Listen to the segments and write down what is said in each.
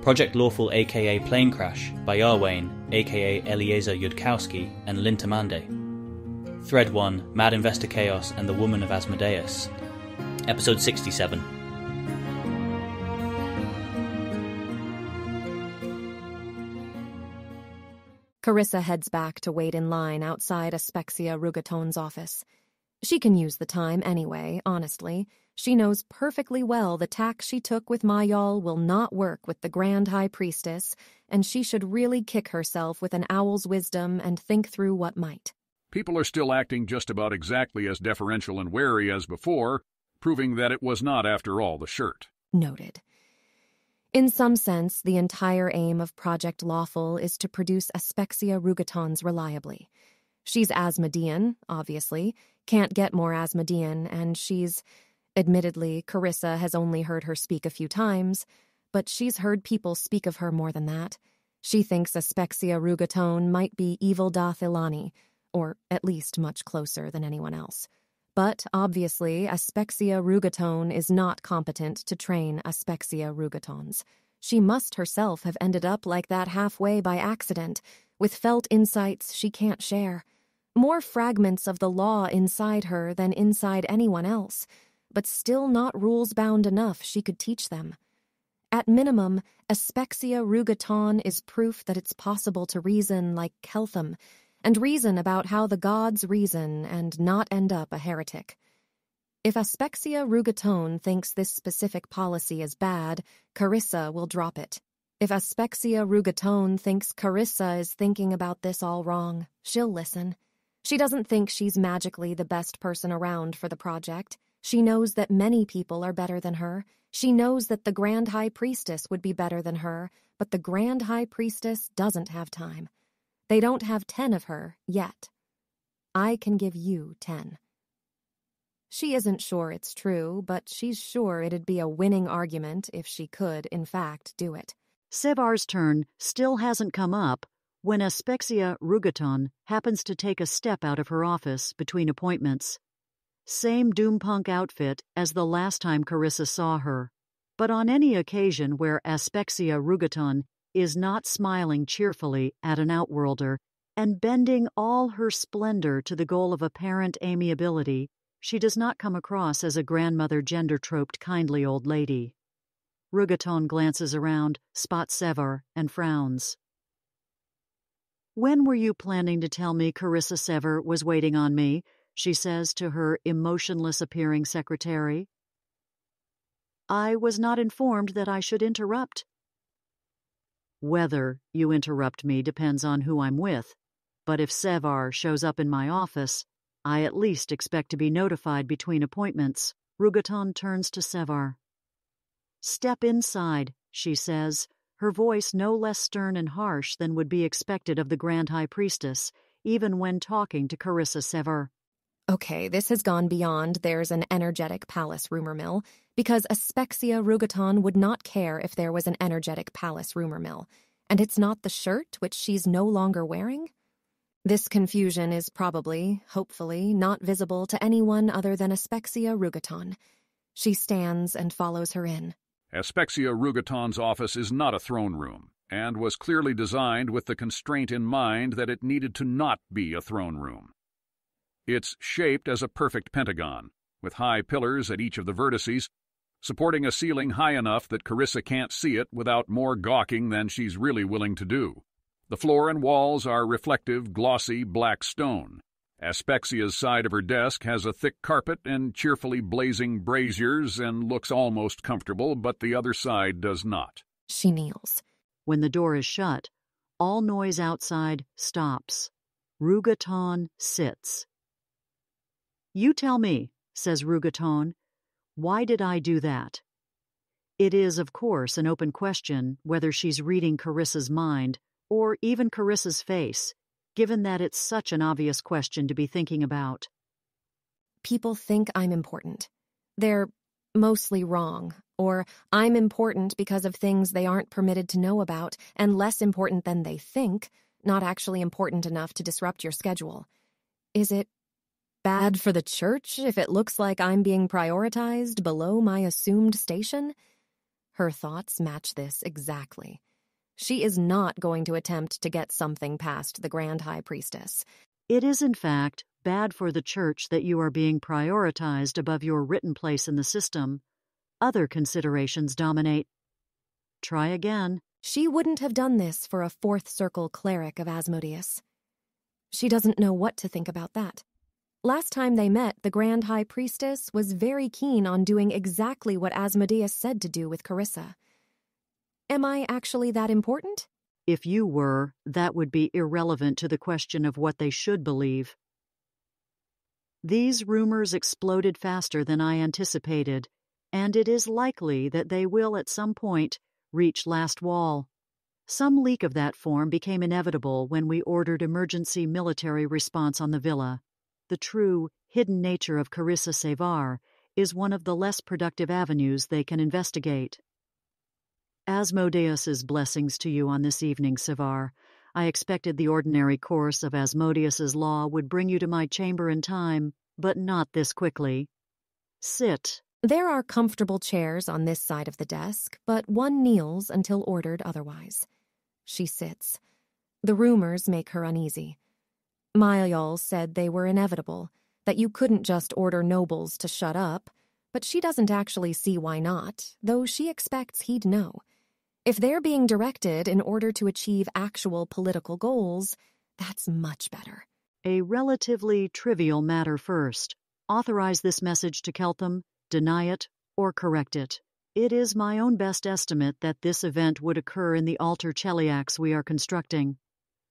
Project Lawful aka Planecrash by Yarwain aka Eliezer Yudkowsky and Lintamande. Thread 1, Mad Investor Chaos and the Woman of Asmodeus. Episode 67. Carissa heads back to wait in line outside Aspexia Rugaton's office. She can use the time anyway, honestly. She knows perfectly well the tack she took with Mayal will not work with the Grand High Priestess, and she should really kick herself with an owl's wisdom and think through what might. People are still acting just about exactly as deferential and wary as before, proving that it was not, after all, the shirt. Noted. In some sense, the entire aim of Project Lawful is to produce Aspexia Rugatons reliably. She's Asmodean, obviously, can't get more Asmodean, and she's... Admittedly, Carissa has only heard her speak a few times, but she's heard people speak of her more than that. She thinks Aspexia Rugaton might be Evil Dath Ilani, or at least much closer than anyone else. But, obviously, Aspexia Rugaton is not competent to train Aspexia Rugatons. She must herself have ended up like that halfway by accident, with felt insights she can't share. More fragments of the law inside her than inside anyone else, but still not rules-bound enough she could teach them. At minimum, Aspexia Rugaton is proof that it's possible to reason like Keltham, and reason about how the gods reason and not end up a heretic. If Aspexia Rugaton thinks this specific policy is bad, Carissa will drop it. If Aspexia Rugaton thinks Carissa is thinking about this all wrong, she'll listen. She doesn't think she's magically the best person around for the project. She knows that many people are better than her. She knows that the Grand High Priestess would be better than her, but the Grand High Priestess doesn't have time. They don't have 10 of her, yet. I can give you 10. She isn't sure it's true, but she's sure it'd be a winning argument if she could, in fact, do it. Sevar's turn still hasn't come up when Aspexia Rugaton happens to take a step out of her office between appointments. Same doompunk outfit as the last time Carissa saw her, but on any occasion where Aspexia Rugaton is not smiling cheerfully at an outworlder and bending all her splendor to the goal of apparent amiability, she does not come across as a grandmother gender-troped kindly old lady. Rugaton glances around, spots Sevar, and frowns. "When were you planning to tell me Carissa Sevar was waiting on me?" she says to her emotionless-appearing secretary. "I was not informed that I should interrupt." "Whether you interrupt me depends on who I'm with, but if Sevar shows up in my office, I at least expect to be notified between appointments." Rugaton turns to Sevar. "Step inside," she says, her voice no less stern and harsh than would be expected of the Grand High Priestess, even when talking to Carissa Sevar. Okay, this has gone beyond there's an energetic palace rumor mill, because Aspexia Rugaton would not care if there was an energetic palace rumor mill, and it's not the shirt which she's no longer wearing? This confusion is probably, hopefully, not visible to anyone other than Aspexia Rugaton. She stands and follows her in. Aspexia Rugaton's office is not a throne room, and was clearly designed with the constraint in mind that it needed to not be a throne room. It's shaped as a perfect pentagon, with high pillars at each of the vertices, supporting a ceiling high enough that Carissa can't see it without more gawking than she's really willing to do. The floor and walls are reflective, glossy black stone. Aspexia's side of her desk has a thick carpet and cheerfully blazing braziers and looks almost comfortable, but the other side does not. She kneels. When the door is shut, all noise outside stops. Rugaton sits. "You tell me," says Rugaton, "why did I do that?" It is, of course, an open question whether she's reading Carissa's mind, or even Carissa's face, given that it's such an obvious question to be thinking about. People think I'm important. They're mostly wrong, or I'm important because of things they aren't permitted to know about, and less important than they think, not actually important enough to disrupt your schedule. Is it bad for the church if it looks like I'm being prioritized below my assumed station? Her thoughts match this exactly. She is not going to attempt to get something past the Grand High Priestess. It is, in fact, bad for the church that you are being prioritized above your written place in the system. Other considerations dominate. Try again. She wouldn't have done this for a fourth circle cleric of Asmodeus. She doesn't know what to think about that. Last time they met, the Grand High Priestess was very keen on doing exactly what Asmodeus said to do with Carissa. Am I actually that important? If you were, that would be irrelevant to the question of what they should believe. These rumors exploded faster than I anticipated, and it is likely that they will at some point reach Last Wall. Some leak of that form became inevitable when we ordered emergency military response on the villa. The true, hidden nature of Carissa Sevar is one of the less productive avenues they can investigate. Asmodeus's blessings to you on this evening, Sevar. I expected the ordinary course of Asmodeus's law would bring you to my chamber in time, but not this quickly. Sit. There are comfortable chairs on this side of the desk, but one kneels until ordered otherwise. She sits. The rumors make her uneasy. Mayal said they were inevitable, that you couldn't just order nobles to shut up, but she doesn't actually see why not, though she expects he'd know. If they're being directed in order to achieve actual political goals, that's much better. A relatively trivial matter first. Authorize this message to Keltham, deny it, or correct it. It is my own best estimate that this event would occur in the altar cheliacs we are constructing.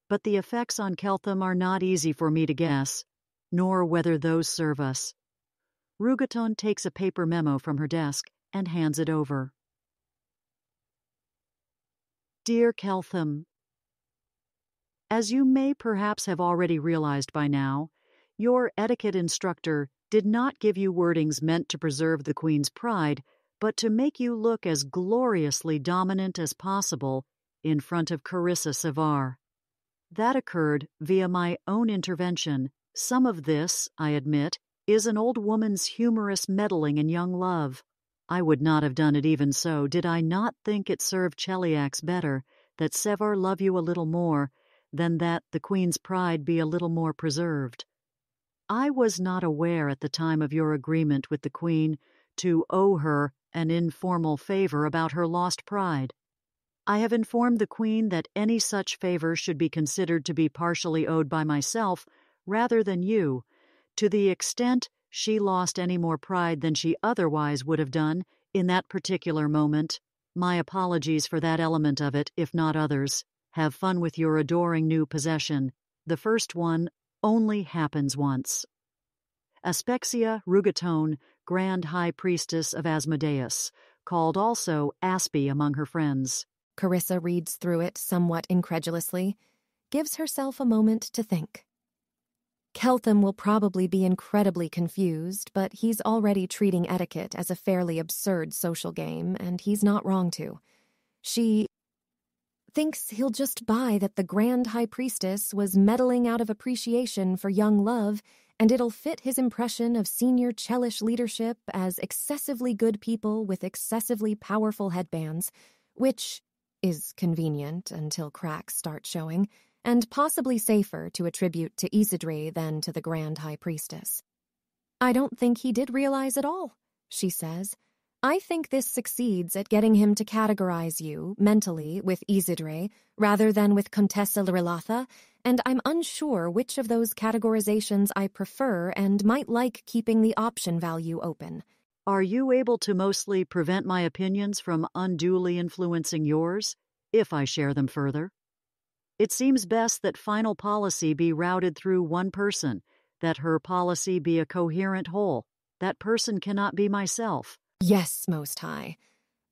But the effects on Keltham are not easy for me to guess, nor whether those serve us. Rugaton takes a paper memo from her desk and hands it over. Dear Keltham, as you may perhaps have already realized by now, your etiquette instructor did not give you wordings meant to preserve the Queen's pride, but to make you look as gloriously dominant as possible in front of Carissa Sevar. That occurred via my own intervention. Some of this, I admit, is an old woman's humorous meddling in young love. I would not have done it even so did I not think it served Cheliax better that Sevar love you a little more than that the Queen's pride be a little more preserved. I was not aware at the time of your agreement with the Queen to owe her an informal favor about her lost pride. I have informed the Queen that any such favor should be considered to be partially owed by myself rather than you, to the extent she lost any more pride than she otherwise would have done in that particular moment. My apologies for that element of it, if not others. Have fun with your adoring new possession. The first one only happens once. Aspexia Rugaton, Grand High Priestess of Asmodeus, called also Aspie among her friends. Carissa reads through it somewhat incredulously, gives herself a moment to think. Keltham will probably be incredibly confused, but he's already treating etiquette as a fairly absurd social game, and he's not wrong to. She thinks he'll just buy that the Grand High Priestess was meddling out of appreciation for young love, and it'll fit his impression of senior Chelish leadership as excessively good people with excessively powerful headbands, which is convenient until cracks start showing, and possibly safer to attribute to Isidre than to the Grand High Priestess. I don't think he did realize at all, she says. I think this succeeds at getting him to categorize you, mentally, with Isidre, rather than with Contessa Lirilatha, and I'm unsure which of those categorizations I prefer and might like keeping the option value open. Are you able to mostly prevent my opinions from unduly influencing yours, if I share them further? It seems best that final policy be routed through one person, that her policy be a coherent whole. That person cannot be myself. Yes, Most High.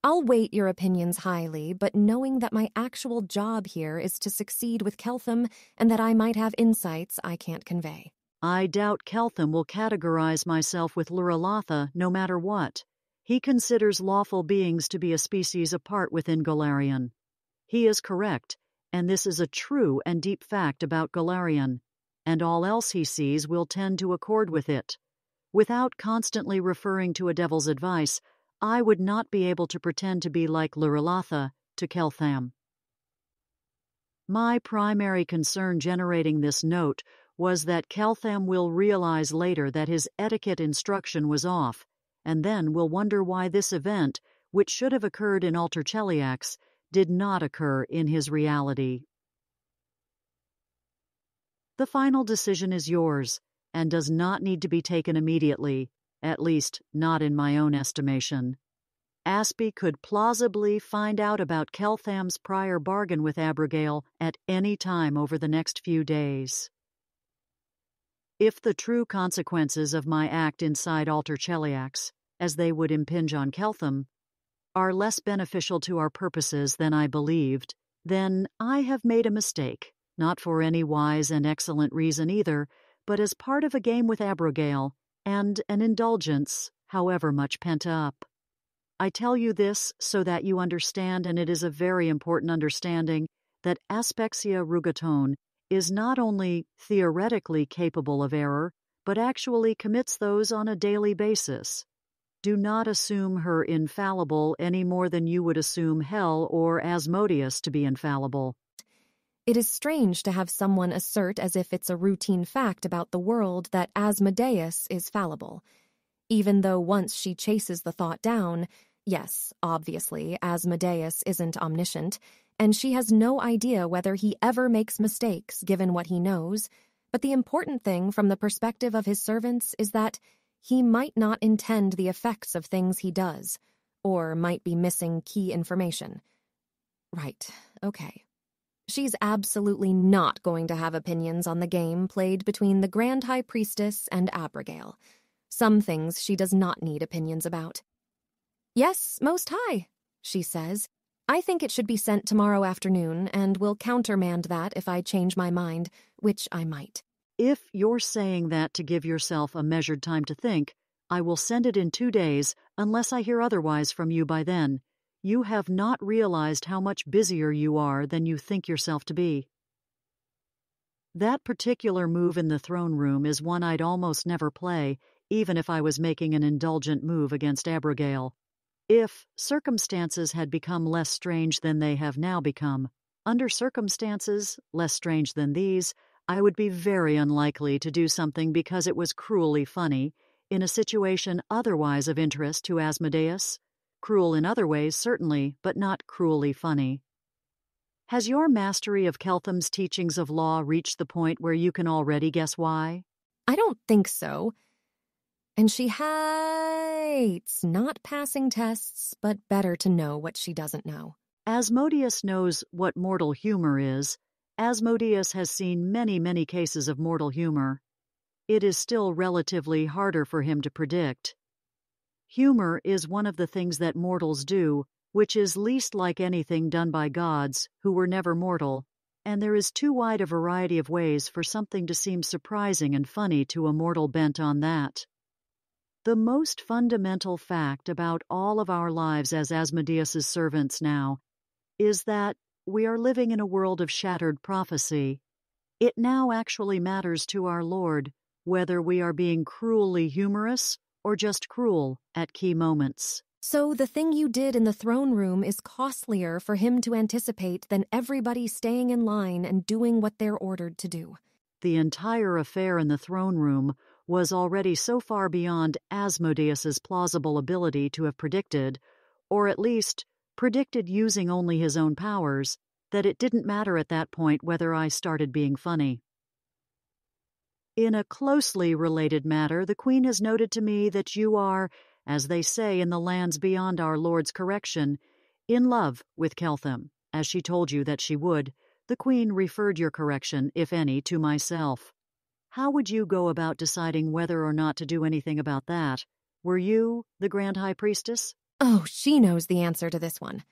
I'll weight your opinions highly, but knowing that my actual job here is to succeed with Keltham and that I might have insights I can't convey. I doubt Keltham will categorize myself with Lirilatha no matter what. He considers lawful beings to be a species apart within Golarion. He is correct, and this is a true and deep fact about Golarion, and all else he sees will tend to accord with it. Without constantly referring to a devil's advice, I would not be able to pretend to be like Lurelatha to Keltham. My primary concern generating this note was that Keltham will realize later that his etiquette instruction was off, and then will wonder why this event, which should have occurred in Alter Cheliax, did not occur in his reality. The final decision is yours, and does not need to be taken immediately, at least not in my own estimation. Aspie could plausibly find out about Keltham's prior bargain with Abigail at any time over the next few days. If the true consequences of my act inside Alter Cheliax, as they would impinge on Keltham, are less beneficial to our purposes than I believed, then I have made a mistake, not for any wise and excellent reason either, but as part of a game with Abigail, and an indulgence, however much pent up. I tell you this so that you understand, and it is a very important understanding, that Aspexia Rugaton is not only theoretically capable of error, but actually commits those on a daily basis. Do not assume her infallible any more than you would assume Hel or Asmodeus to be infallible. It is strange to have someone assert as if it's a routine fact about the world that Asmodeus is fallible. Even though once she chases the thought down, yes, obviously, Asmodeus isn't omniscient, and she has no idea whether he ever makes mistakes given what he knows, but the important thing from the perspective of his servants is that he might not intend the effects of things he does, or might be missing key information. Right, okay. She's absolutely not going to have opinions on the game played between the Grand High Priestess and Abigail. Some things she does not need opinions about. Yes, Most High, she says. I think it should be sent tomorrow afternoon, and will countermand that if I change my mind, which I might. If you're saying that to give yourself a measured time to think, I will send it in 2 days, unless I hear otherwise from you by then. You have not realized how much busier you are than you think yourself to be. That particular move in the throne room is one I'd almost never play, even if I was making an indulgent move against Abigail. If circumstances had become less strange than they have now become, under circumstances less strange than these, I would be very unlikely to do something because it was cruelly funny, in a situation otherwise of interest to Asmodeus. Cruel in other ways, certainly, but not cruelly funny. Has your mastery of Keltham's teachings of law reached the point where you can already guess why? I don't think so. And she hates not passing tests, but better to know what she doesn't know. Asmodeus knows what mortal humor is. Asmodeus has seen many, many cases of mortal humor. It is still relatively harder for him to predict. Humor is one of the things that mortals do, which is least like anything done by gods, who were never mortal, and there is too wide a variety of ways for something to seem surprising and funny to a mortal bent on that. The most fundamental fact about all of our lives as Asmodeus's servants now is that we are living in a world of shattered prophecy. It now actually matters to our Lord whether we are being cruelly humorous or just cruel at key moments. So the thing you did in the throne room is costlier for him to anticipate than everybody staying in line and doing what they're ordered to do. The entire affair in the throne room was already so far beyond Asmodeus's plausible ability to have predicted, or at least predicted using only his own powers, that it didn't matter at that point whether I started being funny. In a closely related matter, the Queen has noted to me that you are, as they say in the lands beyond our Lord's correction, in love with Keltham, as she told you that she would. The Queen referred your correction, if any, to myself. How would you go about deciding whether or not to do anything about that? Were you the Grand High Priestess? Oh, she knows the answer to this one.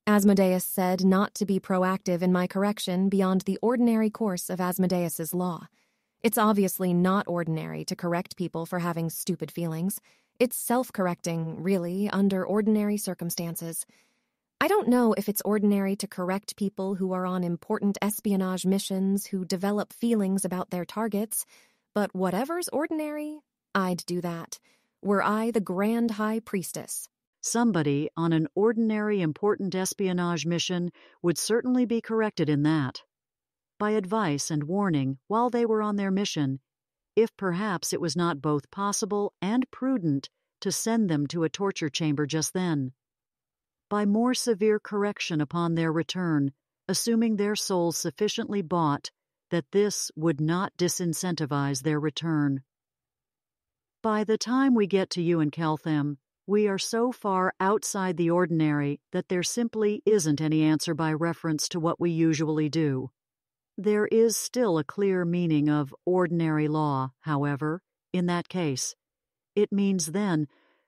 Asmodeus said not to be proactive in my correction beyond the ordinary course of Asmodeus's law. It's obviously not ordinary to correct people for having stupid feelings. It's self-correcting, really, under ordinary circumstances. I don't know if it's ordinary to correct people who are on important espionage missions who develop feelings about their targets, but whatever's ordinary, I'd do that, were I the Grand High Priestess. Somebody on an ordinary important espionage mission would certainly be corrected in that. By advice and warning while they were on their mission, if perhaps it was not both possible and prudent to send them to a torture chamber just then. By more severe correction upon their return, assuming their souls sufficiently bought that this would not disincentivize their return. By the time we get to you and Keltham, we are so far outside the ordinary that there simply isn't any answer by reference to what we usually do. There is still a clear meaning of ordinary law, however, in that case. It means then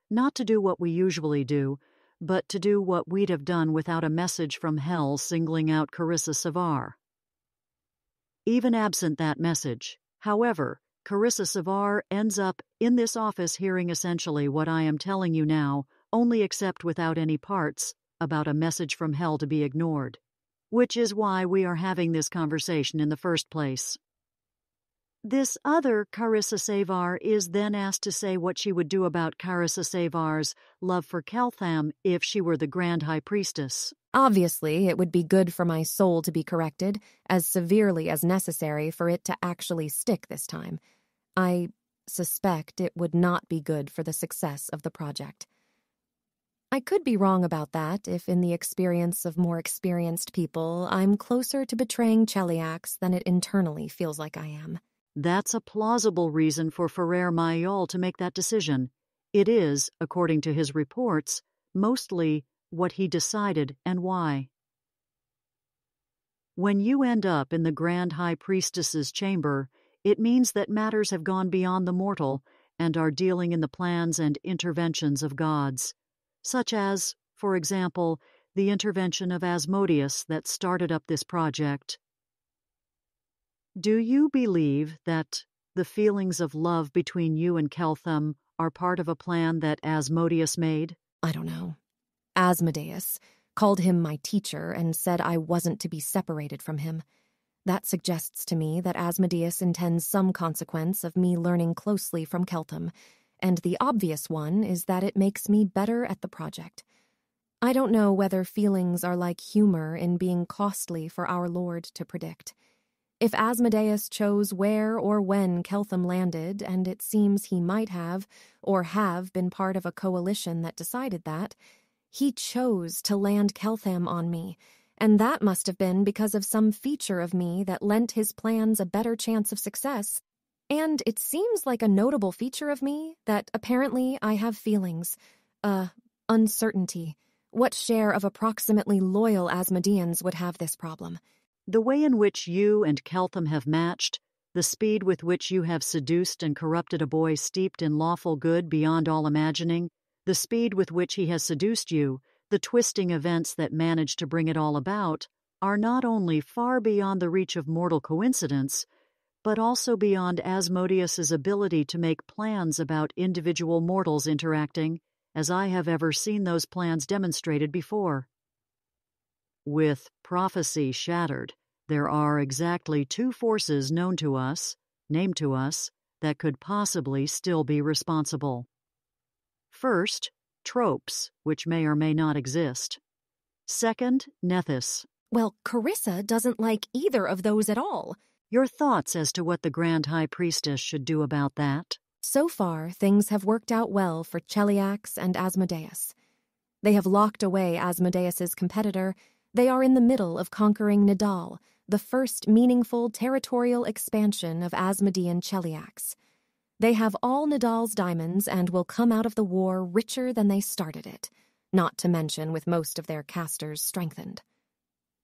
not to do what we usually do, but to do what we'd have done without a message from hell singling out Carissa Savar. Even absent that message, however, Carissa Savar ends up in this office hearing essentially what I am telling you now, only except without any parts about a message from hell to be ignored, which is why we are having this conversation in the first place. This other Carissa Savar is then asked to say what she would do about Carissa Savar's love for Keltham if she were the Grand High Priestess. Obviously, it would be good for my soul to be corrected, as severely as necessary for it to actually stick this time. I suspect it would not be good for the success of the project. I could be wrong about that if, in the experience of more experienced people, I'm closer to betraying Cheliax than it internally feels like I am. That's a plausible reason for Ferrer Mayol to make that decision. It is, according to his reports, mostly what he decided and why. When you end up in the Grand High Priestess's chamber, it means that matters have gone beyond the mortal and are dealing in the plans and interventions of gods, such as, for example, the intervention of Asmodeus that started up this project. Do you believe that the feelings of love between you and Keltham are part of a plan that Asmodeus made? I don't know. Asmodeus called him my teacher and said I wasn't to be separated from him. That suggests to me that Asmodeus intends some consequence of me learning closely from Keltham, and the obvious one is that it makes me better at the project. I don't know whether feelings are like humor in being costly for our Lord to predict. If Asmodeus chose where or when Keltham landed, and it seems he might have, or have been part of a coalition that decided that, he chose to land Keltham on me, and that must have been because of some feature of me that lent his plans a better chance of success. And it seems like a notable feature of me that apparently I have feelings. Uncertainty. What share of approximately loyal Asmodeans would have this problem? The way in which you and Keltham have matched, the speed with which you have seduced and corrupted a boy steeped in lawful good beyond all imagining, the speed with which he has seduced you, the twisting events that managed to bring it all about, are not only far beyond the reach of mortal coincidence, but also beyond Asmodeus's ability to make plans about individual mortals interacting, as I have ever seen those plans demonstrated before. With prophecy shattered, there are exactly two forces named to us, that could possibly still be responsible. First, tropes, which may or may not exist. Second, Nethys. Well, Carissa doesn't like either of those at all. Your thoughts as to what the Grand High Priestess should do about that? So far, things have worked out well for Cheliax and Asmodeus. They have locked away Asmodeus's competitor. They are in the middle of conquering Nidal, the first meaningful territorial expansion of Asmodean Cheliax. They have all Nidal's diamonds and will come out of the war richer than they started it, not to mention with most of their casters strengthened.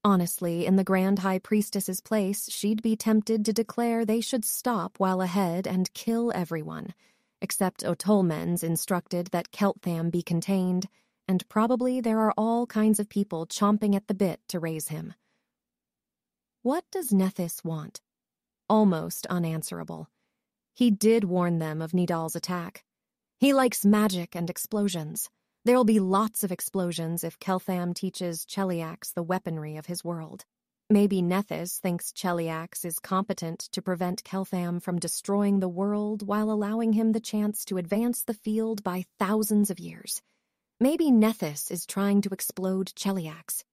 Honestly, in the Grand High Priestess's place, she'd be tempted to declare they should stop while ahead and kill everyone, except Otolmen's instructed that Keltham be contained, and probably there are all kinds of people chomping at the bit to raise him. What does Nethys want? Almost unanswerable. He did warn them of Nidal's attack. He likes magic and explosions. There'll be lots of explosions if Keltham teaches Cheliax the weaponry of his world. Maybe Nethys thinks Cheliax is competent to prevent Keltham from destroying the world while allowing him the chance to advance the field by thousands of years. Maybe Nethys is trying to explode Cheliax.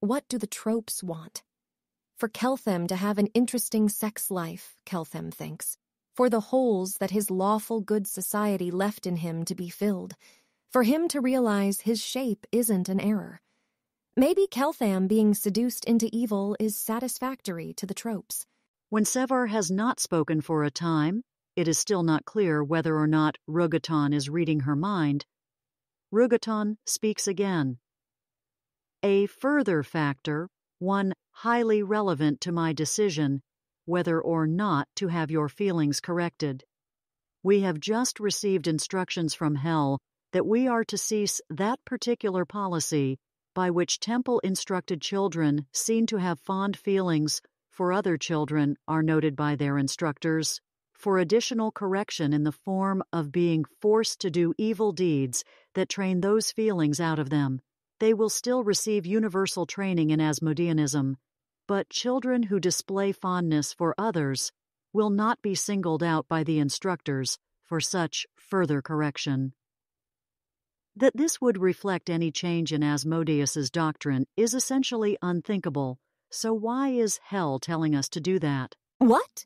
What do the tropes want? For Keltham to have an interesting sex life, Keltham thinks. For the holes that his lawful good society left in him to be filled. For him to realize his shape isn't an error. Maybe Keltham being seduced into evil is satisfactory to the tropes. When Sevar has not spoken for a time, it is still not clear whether or not Rugaton is reading her mind. Rugaton speaks again. A further factor, one highly relevant to my decision, whether or not to have your feelings corrected. We have just received instructions from Hell that we are to cease that particular policy by which temple-instructed children seen to have fond feelings for other children are noted by their instructors for additional correction in the form of being forced to do evil deeds that train those feelings out of them. They will still receive universal training in Asmodeanism, but children who display fondness for others will not be singled out by the instructors for such further correction. That this would reflect any change in Asmodeus's doctrine is essentially unthinkable, so why is Hell telling us to do that? What?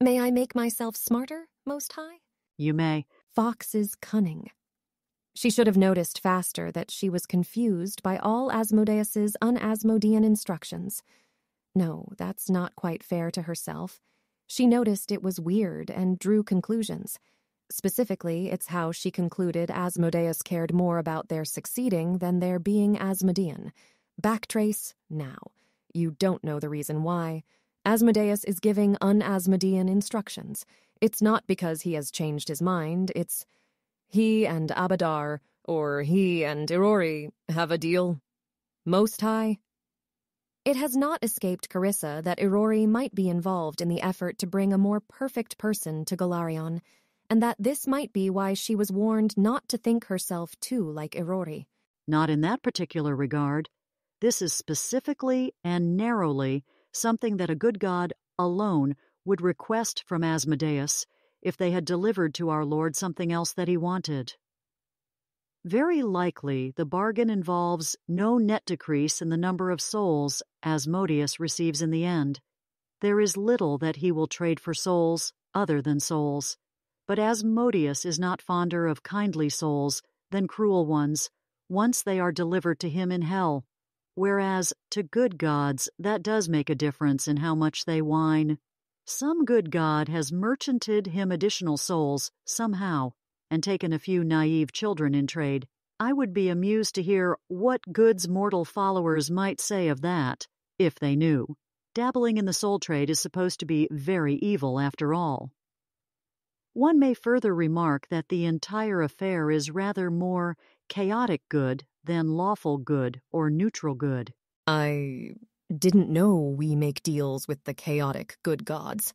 May I make myself smarter, Most High? You may. Fox is cunning. She should have noticed faster that she was confused by all Asmodeus's un-Asmodean instructions. No, that's not quite fair to herself. She noticed it was weird and drew conclusions. Specifically, it's how she concluded Asmodeus cared more about their succeeding than their being Asmodean. Backtrace now. You don't know the reason why. Asmodeus is giving un-Asmodean instructions. It's not because he has changed his mind, it's he and Abadar, or he and Irori, have a deal. Most High. It has not escaped Carissa that Irori might be involved in the effort to bring a more perfect person to Golarion, and that this might be why she was warned not to think herself too like Irori. Not in that particular regard. This is specifically and narrowly something that a good god alone would request from Asmodeus if they had delivered to our Lord something else that he wanted. Very likely the bargain involves no net decrease in the number of souls Asmodeus receives in the end. There is little that he will trade for souls other than souls. But Asmodeus is not fonder of kindly souls than cruel ones, once they are delivered to him in hell. Whereas to good gods that does make a difference in how much they whine. Some good god has merchanted him additional souls, somehow, and taken a few naive children in trade. I would be amused to hear what good's mortal followers might say of that, if they knew. Dabbling in the soul trade is supposed to be very evil after all. One may further remark that the entire affair is rather more chaotic good than lawful good or neutral good. I didn't know we make deals with the chaotic good gods,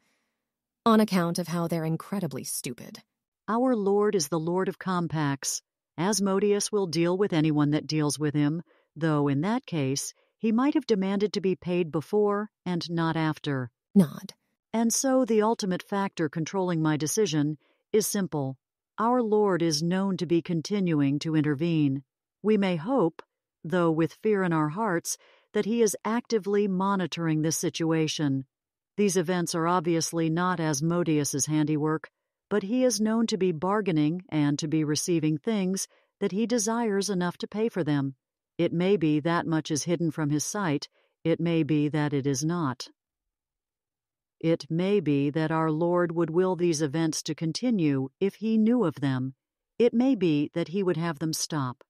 on account of how they're incredibly stupid. Our Lord is the Lord of compacts. Asmodeus will deal with anyone that deals with him, though in that case he might have demanded to be paid before and not after. Nod. And so the ultimate factor controlling my decision is simple. Our Lord is known to be continuing to intervene. We may hope, though with fear in our hearts, that he is actively monitoring this situation. These events are obviously not Asmodeus's handiwork, but he is known to be bargaining and to be receiving things that he desires enough to pay for them. It may be that much is hidden from his sight, it may be that it is not. It may be that our Lord would will these events to continue if he knew of them. It may be that he would have them stop.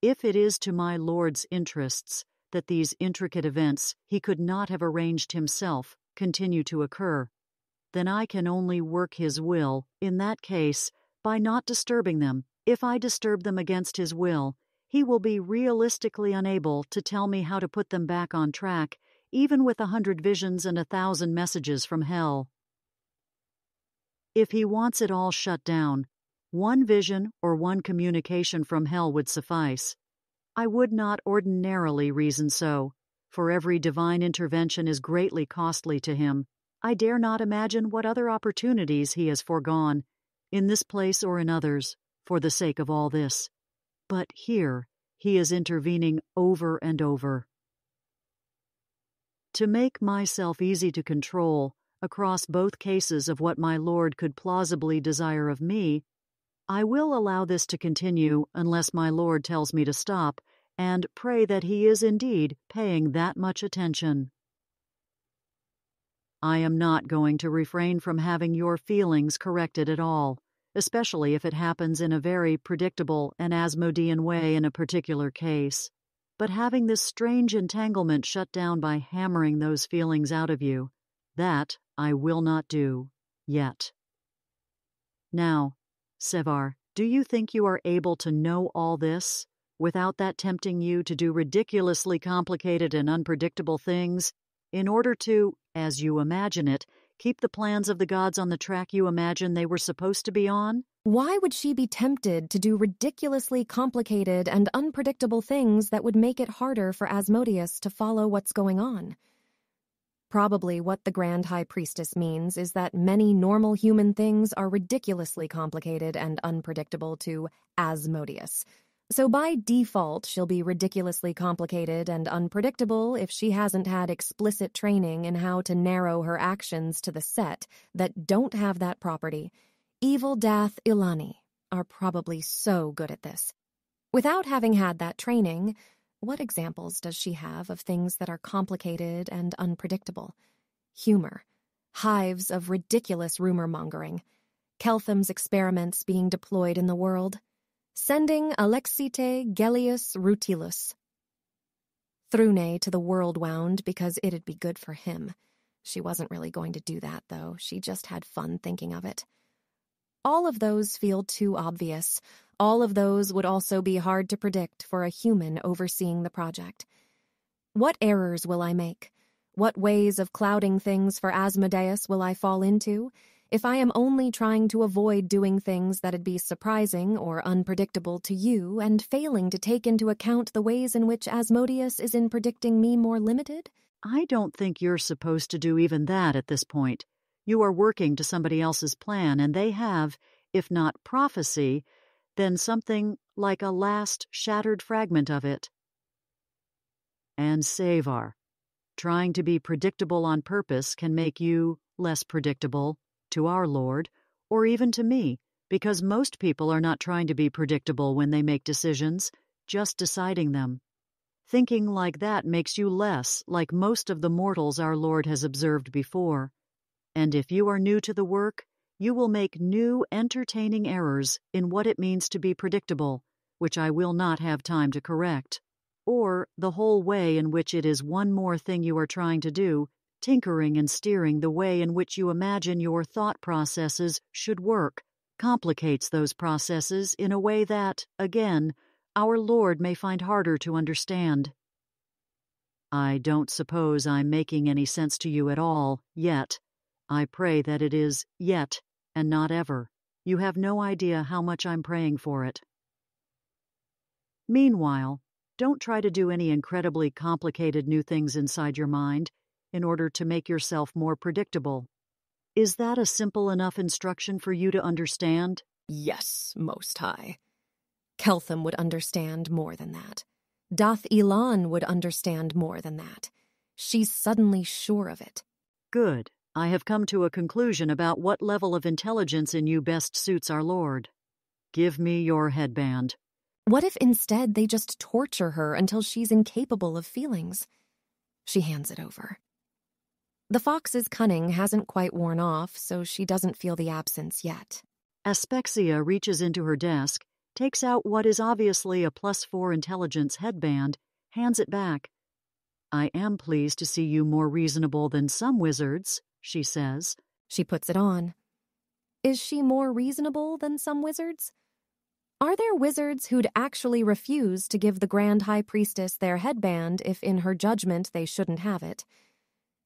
If it is to my Lord's interests that these intricate events he could not have arranged himself continue to occur, then I can only work his will, in that case, by not disturbing them. If I disturb them against his will, he will be realistically unable to tell me how to put them back on track, even with 100 visions and 1,000 messages from hell. If he wants it all shut down, one vision or one communication from hell would suffice. I would not ordinarily reason so, for every divine intervention is greatly costly to him. I dare not imagine what other opportunities he has foregone, in this place or in others, for the sake of all this. But here, he is intervening over and over. To make myself easy to control across both cases of what my lord could plausibly desire of me, I will allow this to continue unless my lord tells me to stop, and pray that he is indeed paying that much attention. I am not going to refrain from having your feelings corrected at all, especially if it happens in a very predictable and Asmodean way in a particular case. But having this strange entanglement shut down by hammering those feelings out of you, that I will not do, yet. Now, Sevar, do you think you are able to know all this, without that tempting you to do ridiculously complicated and unpredictable things, in order to, as you imagine it, keep the plans of the gods on the track you imagine they were supposed to be on? Why would she be tempted to do ridiculously complicated and unpredictable things that would make it harder for Asmodeus to follow what's going on? Probably what the Grand High Priestess means is that many normal human things are ridiculously complicated and unpredictable to Asmodeus. So by default, she'll be ridiculously complicated and unpredictable if she hasn't had explicit training in how to narrow her actions to the set that don't have that property. Evil Dath Ilani are probably so good at this. Without having had that training, what examples does she have of things that are complicated and unpredictable? Humor, hives of ridiculous rumor-mongering, Keltham's experiments being deployed in the world, sending Alexite Gellius Rutilus Thrune to the world wound because it'd be good for him. She wasn't really going to do that, though. She just had fun thinking of it. All of those feel too obvious. All of those would also be hard to predict for a human overseeing the project. What errors will I make? What ways of clouding things for Asmodeus will I fall into if I am only trying to avoid doing things that'd be surprising or unpredictable to you and failing to take into account the ways in which Asmodeus is in predicting me more limited? I don't think you're supposed to do even that at this point. You are working to somebody else's plan, and they have, if not prophecy, then something like a last shattered fragment of it. And Sevar, trying to be predictable on purpose can make you less predictable to our Lord, or even to me, because most people are not trying to be predictable when they make decisions, just deciding them. Thinking like that makes you less like most of the mortals our Lord has observed before. And if you are new to the work, you will make new, entertaining errors in what it means to be predictable, which I will not have time to correct, or the whole way in which it is one more thing you are trying to do, tinkering and steering the way in which you imagine your thought processes should work, complicates those processes in a way that, again, our Lord may find harder to understand. I don't suppose I'm making any sense to you at all, yet. I pray that it is yet and not ever. You have no idea how much I'm praying for it. Meanwhile, don't try to do any incredibly complicated new things inside your mind in order to make yourself more predictable. Is that a simple enough instruction for you to understand? Yes, Most High. Keltham would understand more than that. Dath Ilan would understand more than that. She's suddenly sure of it. Good. I have come to a conclusion about what level of intelligence in you best suits our Lord. Give me your headband. What if instead they just torture her until she's incapable of feelings? She hands it over. The fox's cunning hasn't quite worn off, so she doesn't feel the absence yet. Aspexia reaches into her desk, takes out what is obviously a +4 intelligence headband, hands it back. I am pleased to see you more reasonable than some wizards, she says. She puts it on. Is she more reasonable than some wizards? Are there wizards who'd actually refuse to give the Grand High Priestess their headband if in her judgment they shouldn't have it?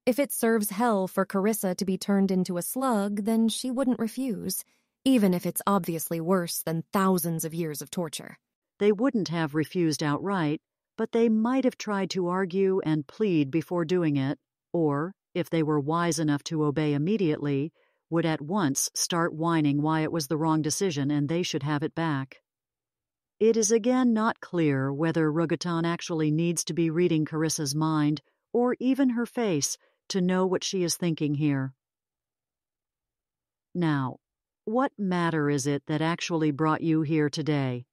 If it serves hell for Carissa to be turned into a slug, then she wouldn't refuse, even if it's obviously worse than thousands of years of torture. They wouldn't have refused outright, but they might have tried to argue and plead before doing it, or, if they were wise enough to obey immediately, would at once start whining why it was the wrong decision and they should have it back. It is again not clear whether Rugaton actually needs to be reading Carissa's mind, or even her face, to know what she is thinking here. Now, what matter is it that actually brought you here today?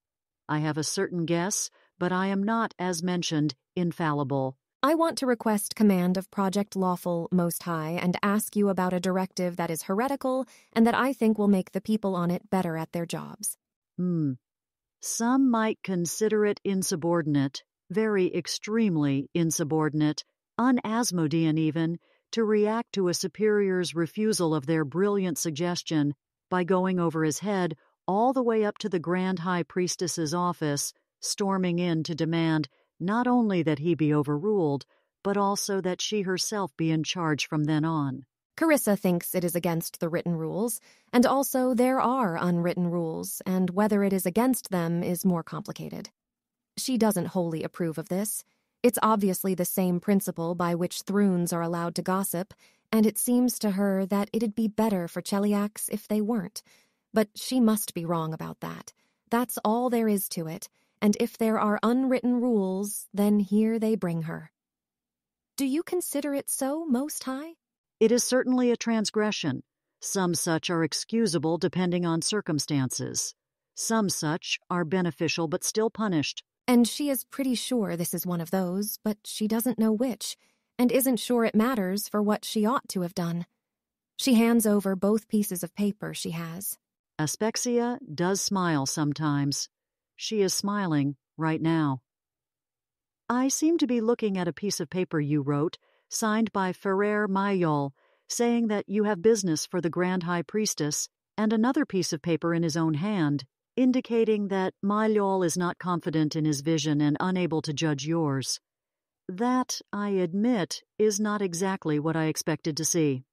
I have a certain guess, but I am not, as mentioned, infallible. I want to request command of Project Lawful Most High and ask you about a directive that is heretical and that I think will make the people on it better at their jobs. Some might consider it insubordinate, very extremely insubordinate, un-Asmodean even, to react to a superior's refusal of their brilliant suggestion by going over his head all the way up to the Grand High Priestess's office, storming in to demand not only that he be overruled, but also that she herself be in charge from then on. Carissa thinks it is against the written rules, and also there are unwritten rules, and whether it is against them is more complicated. She doesn't wholly approve of this. It's obviously the same principle by which Throons are allowed to gossip, and it seems to her that it'd be better for Cheliax if they weren't. But she must be wrong about that. That's all there is to it, and if there are unwritten rules, then here they bring her. Do you consider it so, Most High? It is certainly a transgression. Some such are excusable depending on circumstances. Some such are beneficial but still punished. And she is pretty sure this is one of those, but she doesn't know which, and isn't sure it matters for what she ought to have done. She hands over both pieces of paper she has. Aspexia does smile sometimes. She is smiling right now. I seem to be looking at a piece of paper you wrote, signed by Ferrer Mayol, saying that you have business for the Grand High Priestess, and another piece of paper in his own hand, indicating that Mayol is not confident in his vision and unable to judge yours. That, I admit, is not exactly what I expected to see.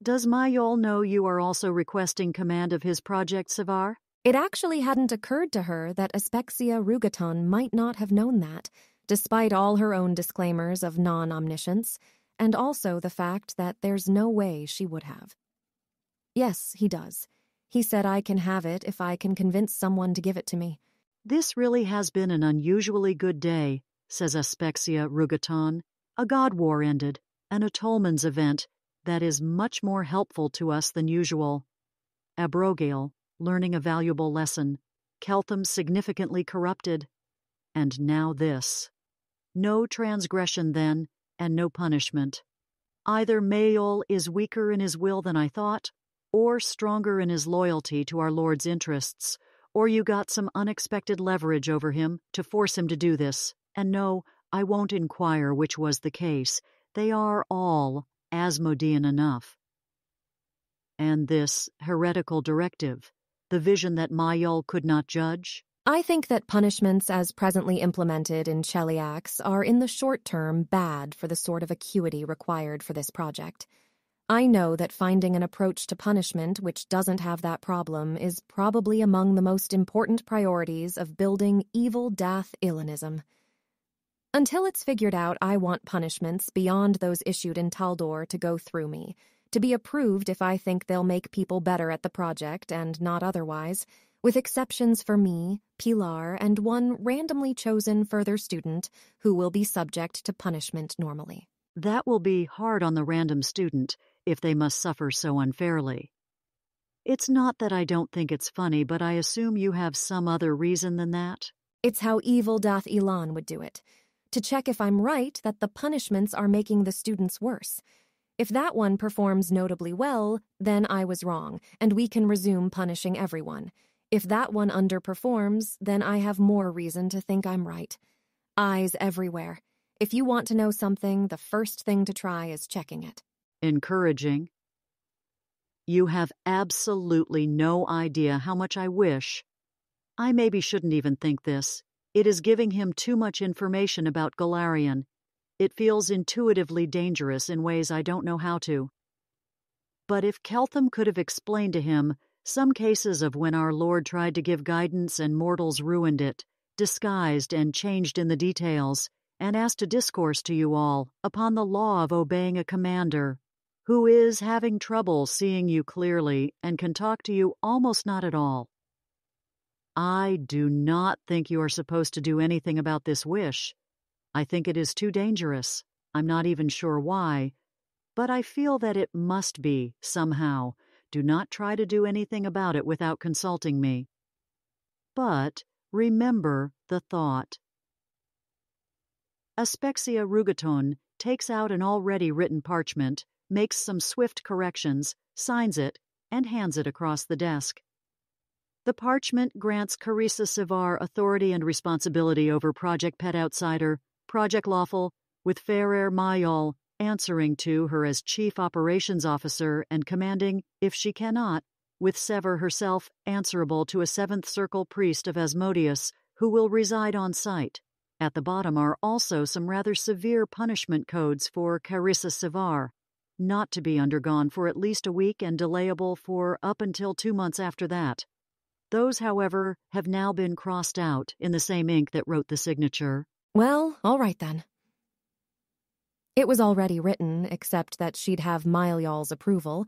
Does Mayol know you are also requesting command of his project, Savar? It actually hadn't occurred to her that Aspexia Rugaton might not have known that, despite all her own disclaimers of non-omniscience, and also the fact that there's no way she would have. Yes, he does. He said I can have it if I can convince someone to give it to me. This really has been an unusually good day, says Aspexia Rugaton. A god war ended, an Atolman's event that is much more helpful to us than usual. Abrogale, learning a valuable lesson. Keltham significantly corrupted. And now this. No transgression, then, and no punishment. Either Mayol is weaker in his will than I thought, or stronger in his loyalty to our Lord's interests, or you got some unexpected leverage over him to force him to do this. And no, I won't inquire which was the case. They are all Asmodean enough. And this heretical directive, the vision that Mayol could not judge? I think that punishments as presently implemented in Cheliax are in the short term bad for the sort of acuity required for this project. I know that finding an approach to punishment which doesn't have that problem is probably among the most important priorities of building evil Dath Ilanism. Until it's figured out, I want punishments beyond those issued in Taldor to go through me, to be approved if I think they'll make people better at the project and not otherwise, with exceptions for me, Pilar, and one randomly chosen further student who will be subject to punishment normally. That will be hard on the random student if they must suffer so unfairly. It's not that I don't think it's funny, but I assume you have some other reason than that? It's how evil Dath Ilan would do it, to check if I'm right that the punishments are making the students worse. If that one performs notably well, then I was wrong, and we can resume punishing everyone. If that one underperforms, then I have more reason to think I'm right. Eyes everywhere. If you want to know something, the first thing to try is checking it. Encouraging. You have absolutely no idea how much I wish. I maybe shouldn't even think this. It is giving him too much information about Galarian. It feels intuitively dangerous in ways I don't know how to. But if Keltham could have explained to him some cases of when our Lord tried to give guidance and mortals ruined it, disguised and changed in the details, and asked to discourse to you all upon the law of obeying a commander, who is having trouble seeing you clearly and can talk to you almost not at all. I do not think you are supposed to do anything about this wish. I think it is too dangerous. I'm not even sure why, but I feel that it must be, somehow. Do not try to do anything about it without consulting me. But remember the thought. Aspecia Rugaton takes out an already written parchment, makes some swift corrections, signs it, and hands it across the desk. The parchment grants Carissa Sivar authority and responsibility over Project Pet Outsider, Project Lawful, with Ferrer Mayol answering to her as Chief Operations Officer and commanding, if she cannot, with Sever herself answerable to a Seventh Circle priest of Asmodeus, who will reside on site. At the bottom are also some rather severe punishment codes for Carissa Sivar, not to be undergone for at least a week and delayable for up until 2 months after that. Those, however, have now been crossed out in the same ink that wrote the signature. Well, all right then. It was already written, except that she'd have Mylial's approval.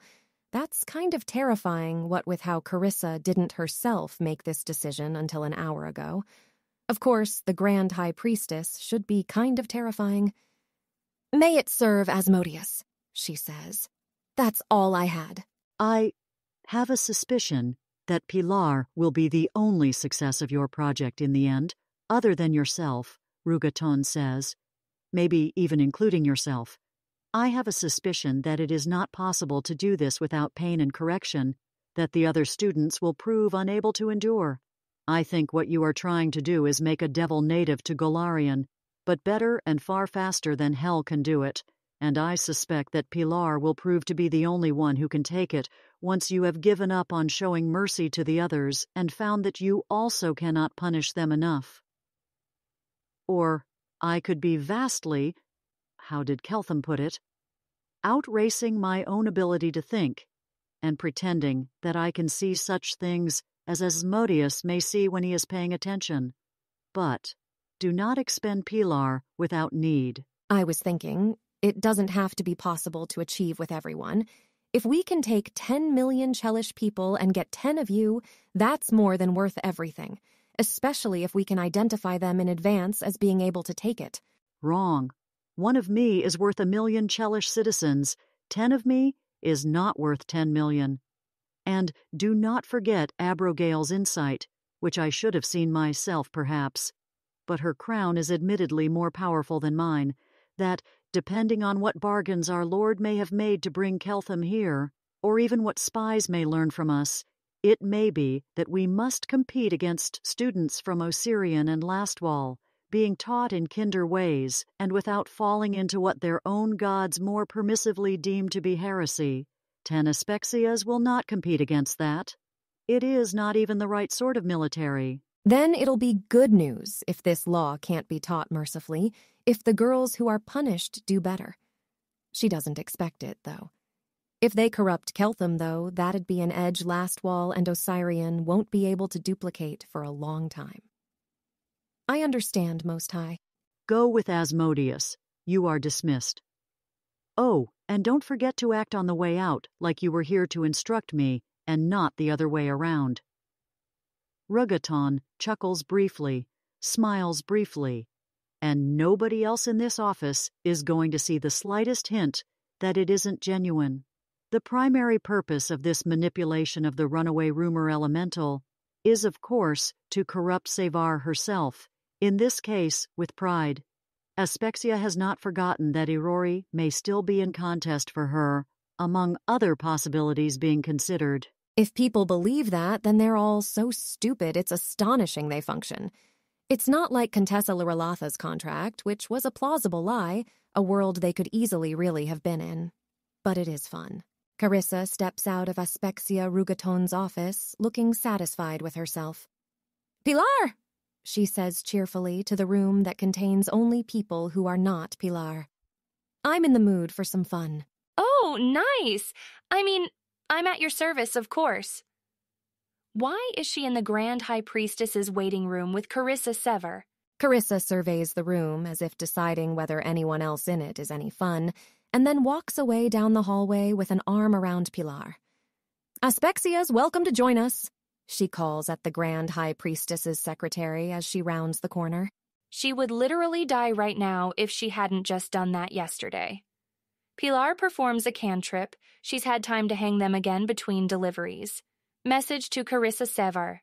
That's kind of terrifying, what with how Carissa didn't herself make this decision until an hour ago. Of course, the Grand High Priestess should be kind of terrifying. "May it serve Asmodeus," she says. "That's all I had." I have a suspicion that Pilar will be the only success of your project in the end, other than yourself, Rugaton says. Maybe even including yourself. I have a suspicion that it is not possible to do this without pain and correction, that the other students will prove unable to endure. I think what you are trying to do is make a devil native to Golarion, but better and far faster than hell can do it, and I suspect that Pilar will prove to be the only one who can take it once you have given up on showing mercy to the others and found that you also cannot punish them enough. Or I could be vastly, how did Keltham put it, outracing my own ability to think, and pretending that I can see such things as Asmodeus may see when he is paying attention. But do not expend Pilar without need. I was thinking, it doesn't have to be possible to achieve with everyone. If we can take 10 million Chelish people and get 10 of you, that's more than worth everything, especially if we can identify them in advance as being able to take it. Wrong. 1 of me is worth 1 million Chelish citizens. 10 of me is not worth 10 million. And do not forget Abrogale's insight, which I should have seen myself, perhaps. But her crown is admittedly more powerful than mine, that, depending on what bargains our Lord may have made to bring Keltham here, or even what spies may learn from us, it may be that we must compete against students from Osirian and Lastwall, being taught in kinder ways, and without falling into what their own gods more permissively deem to be heresy. 10 Aspexias will not compete against that. It is not even the right sort of military. Then it'll be good news if this law can't be taught mercifully, if the girls who are punished do better. She doesn't expect it, though. If they corrupt Keltham, though, that'd be an edge Lastwall and Osirian won't be able to duplicate for a long time. I understand, Most High. Go with Asmodeus. You are dismissed. Oh, and don't forget to act on the way out like you were here to instruct me, and not the other way around. Rugaton chuckles briefly, smiles briefly, and nobody else in this office is going to see the slightest hint that it isn't genuine. The primary purpose of this manipulation of the runaway rumor elemental is, of course, to corrupt Sevar herself, in this case with pride. Aspecia has not forgotten that Irori may still be in contest for her, among other possibilities being considered. If people believe that, then they're all so stupid it's astonishing they function. It's not like Contessa Liralatha's contract, which was a plausible lie, a world they could easily really have been in. But it is fun. Carissa steps out of Aspecia Rugaton's office, looking satisfied with herself. "Pilar!" she says cheerfully to the room that contains only people who are not Pilar. "I'm in the mood for some fun." "Oh, nice! I'm at your service, of course." Why is she in the Grand High Priestess's waiting room with Carissa Sever? Carissa surveys the room as if deciding whether anyone else in it is any fun, and then walks away down the hallway with an arm around Pilar. "Aspexias, welcome to join us." she calls at the Grand High Priestess's secretary as she rounds the corner. She would literally die right now if she hadn't just done that yesterday. Pilar performs a cantrip. She's had time to hang them again between deliveries. Message to Carissa Sevar.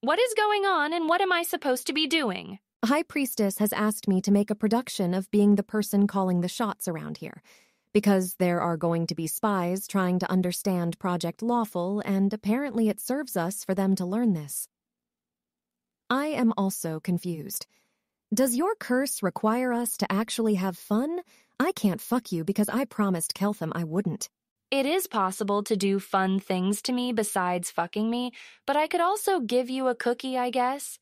What is going on and what am I supposed to be doing? High Priestess has asked me to make a production of being the person calling the shots around here, because there are going to be spies trying to understand Project Lawful, and apparently it serves us for them to learn this. I am also confused. Does your curse require us to actually have fun? I can't fuck you because I promised Keltham I wouldn't. It is possible to do fun things to me besides fucking me, but I could also give you a cookie, I guess.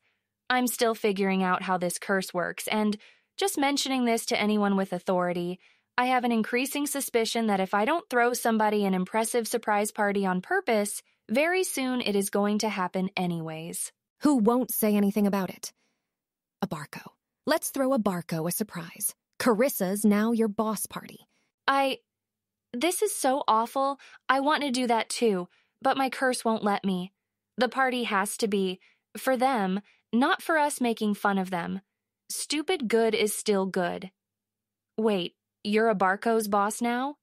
I'm still figuring out how this curse works, and just mentioning this to anyone with authority, I have an increasing suspicion that if I don't throw somebody an impressive surprise party on purpose, very soon it is going to happen anyways. Who won't say anything about it? A Barco. Let's throw a Barco a surprise. Carissa's now your boss party. This is so awful. I want to do that too, but my curse won't let me. The party has to be, for them, not for us making fun of them. Stupid good is still good. Wait, you're a Barco's boss now?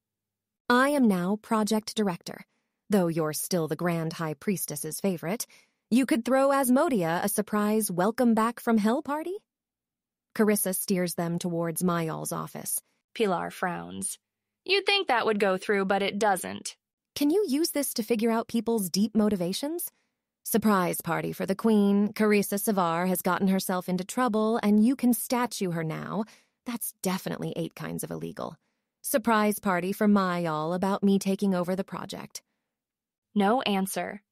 I am now project director. Though you're still the Grand High Priestess's favorite, you could throw Asmodeus a surprise welcome back from hell party? Carissa steers them towards Mayal's office. Pilar frowns. You'd think that would go through, but it doesn't. Can you use this to figure out people's deep motivations? Surprise party for the Queen. Carissa Sevar has gotten herself into trouble, and you can statue her now. That's definitely 8 kinds of illegal. Surprise party for Mayal about me taking over the project. No answer.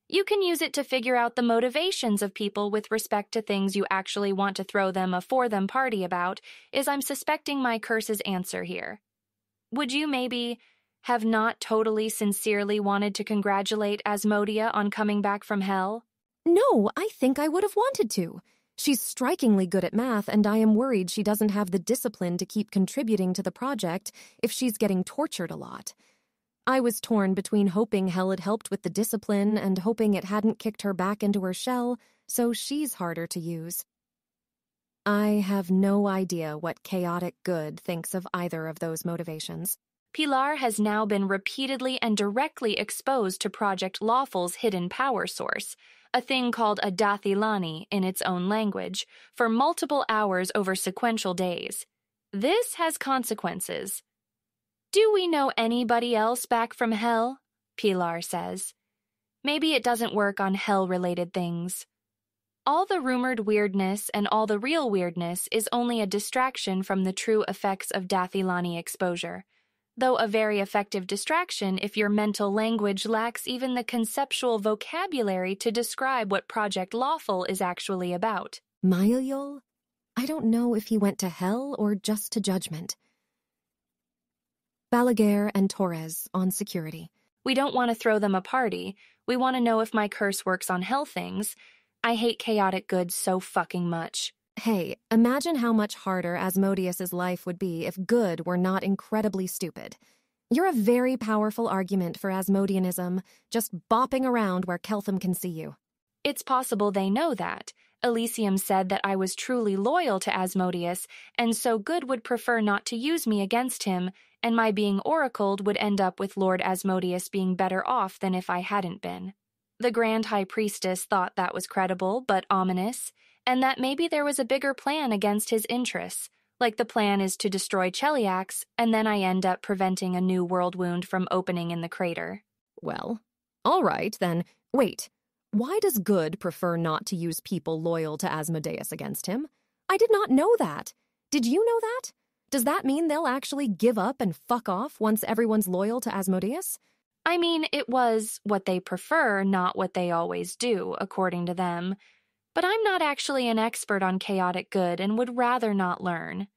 You can use it to figure out the motivations of people with respect to things you actually want to throw them a for-them party about, is I'm suspecting my curse's answer here. Would you maybe have not totally sincerely wanted to congratulate Asmodeus on coming back from hell? No, I think I would have wanted to. She's strikingly good at math, and I am worried she doesn't have the discipline to keep contributing to the project if she's getting tortured a lot. I was torn between hoping hell had helped with the discipline and hoping it hadn't kicked her back into her shell, so she's harder to use. I have no idea what chaotic good thinks of either of those motivations. Pilar has now been repeatedly and directly exposed to Project Lawful's hidden power source, a thing called a Dathilani in its own language, for multiple hours over sequential days. This has consequences. Do we know anybody else back from hell? Pilar says. Maybe it doesn't work on hell-related things. All the rumored weirdness and all the real weirdness is only a distraction from the true effects of Dathilani exposure, though a very effective distraction if your mental language lacks even the conceptual vocabulary to describe what Project Lawful is actually about. Mayal? I don't know if he went to hell or just to judgment. Balaguer and Torres on security. We don't want to throw them a party. We want to know if my curse works on hell things. I hate chaotic good so fucking much. Hey, imagine how much harder Asmodeus's life would be if good were not incredibly stupid. You're a very powerful argument for Asmodeanism, just bopping around where Keltham can see you. It's possible they know that. Elysium said that I was truly loyal to Asmodeus, and so good would prefer not to use me against him, and my being oracled would end up with Lord Asmodeus being better off than if I hadn't been. The Grand High Priestess thought that was credible but ominous, and that maybe there was a bigger plan against his interests, like the plan is to destroy Cheliax, and then I end up preventing a new world wound from opening in the crater. Well, all right, then. Wait, why does good prefer not to use people loyal to Asmodeus against him? I did not know that. Did you know that? Does that mean they'll actually give up and fuck off once everyone's loyal to Asmodeus? I mean, it was what they prefer, not what they always do, according to them. But I'm not actually an expert on chaotic good and would rather not learn.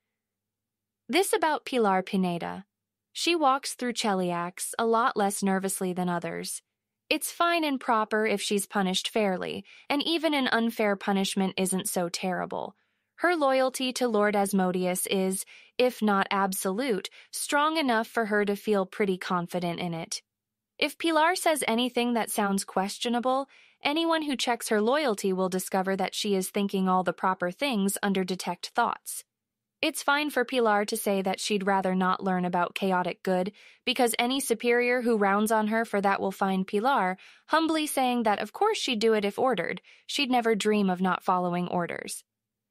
This about Pilar Pineda. She walks through Cheliax a lot less nervously than others. It's fine and proper if she's punished fairly, and even an unfair punishment isn't so terrible. Her loyalty to Lord Asmodeus is, if not absolute, strong enough for her to feel pretty confident in it. If Pilar says anything that sounds questionable, anyone who checks her loyalty will discover that she is thinking all the proper things under detect thoughts. It's fine for Pilar to say that she'd rather not learn about chaotic good, because any superior who rounds on her for that will find Pilar humbly saying that of course she'd do it if ordered. She'd never dream of not following orders.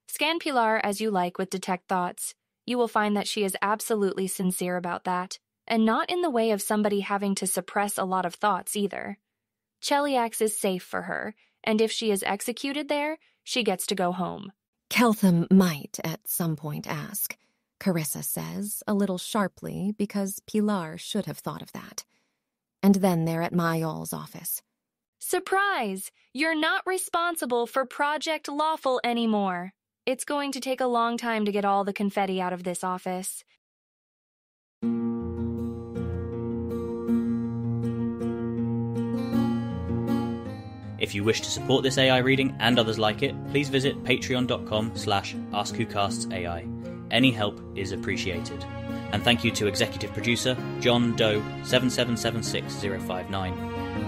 Scan Pilar as you like with detect thoughts. You will find that she is absolutely sincere about that, and not in the way of somebody having to suppress a lot of thoughts either. Cheliax is safe for her, and if she is executed there, she gets to go home. Keltham might at some point ask, Carissa says, a little sharply, because Pilar should have thought of that. And then they're at Mayol's office. Surprise! You're not responsible for Project Lawful anymore. It's going to take a long time to get all the confetti out of this office. If you wish to support this AI reading and others like it, please visit patreon.com/AskWhoCastsAI. Any help is appreciated. And thank you to executive producer John Doe 7776059.